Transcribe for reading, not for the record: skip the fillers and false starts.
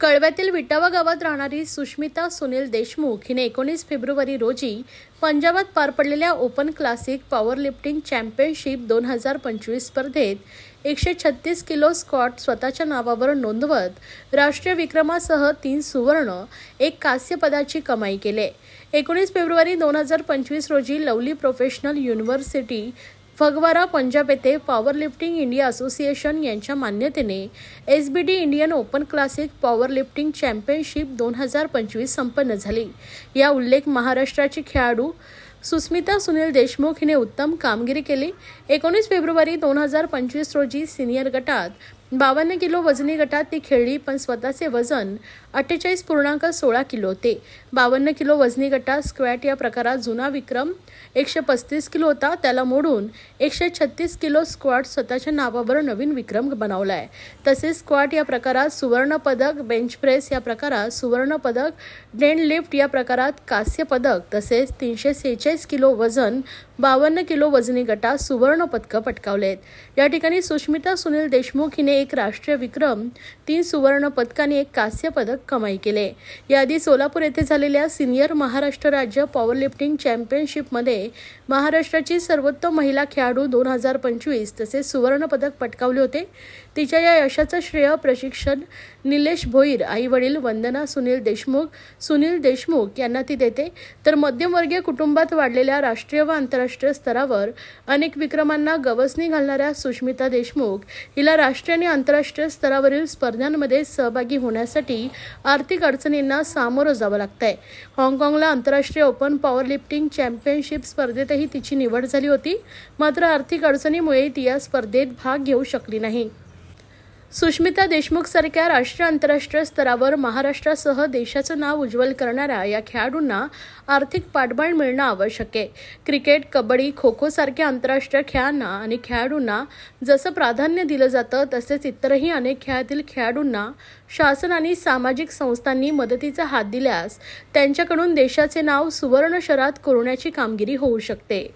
कळव्यातील विटावा गावात राहणारी सुष्मिता सुनील देशमुख हिने 19 फेब्रुवारी रोजी पंजाबात पार पडलेल्या ओपन क्लासिक पॉवरलिफ्टिंग चॅम्पियनशिप 2025 स्पर्धेत 136 किलो स्क्वॉट स्वतःच्या नावावर नोंदवत राष्ट्रीय विक्रमासह 3 सुवर्ण, 1 कांस्य पदाची कमाई केली। 19 फेब्रुवारी 2025 रोजी lovely professional university Phagwara Punjab येथे पॉवरलिफ्टिंग इंडिया असोसिएशन यांच्या मान्यतेने SBD Indian open classic powerlifting championship 2025 संपन्न झाली। या उल्लेख महाराष्ट्राची खेळाडू सुष्मिता सुनील देशमुख हिने उत्तम कामगिरी केली। 19 फेब्रुवारी 2025 रोजी सिनियर गटात 52 किलो वजनी गटात ती खेळली, पण स्वतःचे वजन 48.16 किलो होते। 52 किलो वजनी गटात स्क्वॅट या प्रकारात जुना विक्रम 135 किलो होता, त्याला मोडून 136 किलो स्क्वॉट स्वतःच्या नावावर नवीन विक्रम बनवलाय। तसेच स्क्वॉट या प्रकारात सुवर्ण पदक, बेंच प्रेस या प्रकारात सुवर्ण पदक, डेड लिफ्ट या प्रकारात कांस्य पदक, तसेच 346 किलो वजन 52 किलो वजनी गटात सुवर्ण पदक पटकावलेत। या ठिकाणी सुष्मिता सुनील देशमुख हिने 1 राष्ट्रीय विक्रम, 3 सुवर्ण पदक आणि 1 कांस्य पदक कमाई केले। याआधी सोलापूर येथे झालेल्या सिनियर महाराष्ट्र राज्य पॉवरलिफ्टिंग चॅम्पियनशिपमध्ये महाराष्ट्राची सर्वोत्तम महिला खेळाडू 2025 तसेच सुवर्ण पदक पटकावले होते। तिच्या या यशाचं श्रेय प्रशिक्षक निलेश भोईर, आई वडील वंदना सुनील देशमुख यांना ती देते। तर मध्यमवर्गीय कुटुंबात वाढलेल्या राष्ट्रीय व आंतरराष्ट्रीय स्तरावर अनेक विक्रमांना गवसणी घालणाऱ्या सुष्मिता देशमुख हिला राष्ट्रीय आणि आंतरराष्ट्रीय स्तरावरील स्पर्धांमध्ये सहभागी होण्यासाठी आर्थिक अडचणींना सामोरं जावं लागतंय। हाँगकाँगला आंतरराष्ट्रीय ओपन पॉवरलिफ्टिंग चॅम्पियनशिप स्पर्धेतही तिची निवड झाली होती, मात्र आर्थिक अडचणीमुळे ती या स्पर्धेत भाग घेऊ शकली नाही। सुष्मिता देशमुख सारख्या राष्ट्रीय आंतरराष्ट्रीय स्तरावर महाराष्ट्रासह देशाचं नाव उज्ज्वल करणाऱ्या या खेळाडूंना आर्थिक पाठबळ मिळणं आवश्यक आहे। क्रिकेट, कबड्डी, खो खो सारख्या आंतरराष्ट्रीय खेळांना आणि खेळाडूंना जसं प्राधान्य दिलं जातं, तसेच इतरही अनेक खेळातील खेळाडूंना शासन आणि सामाजिक संस्थांनी मदतीचा हात दिल्यास त्यांच्याकडून देशाचे नाव सुवर्ण शरात कोरण्याची कामगिरी होऊ शकते।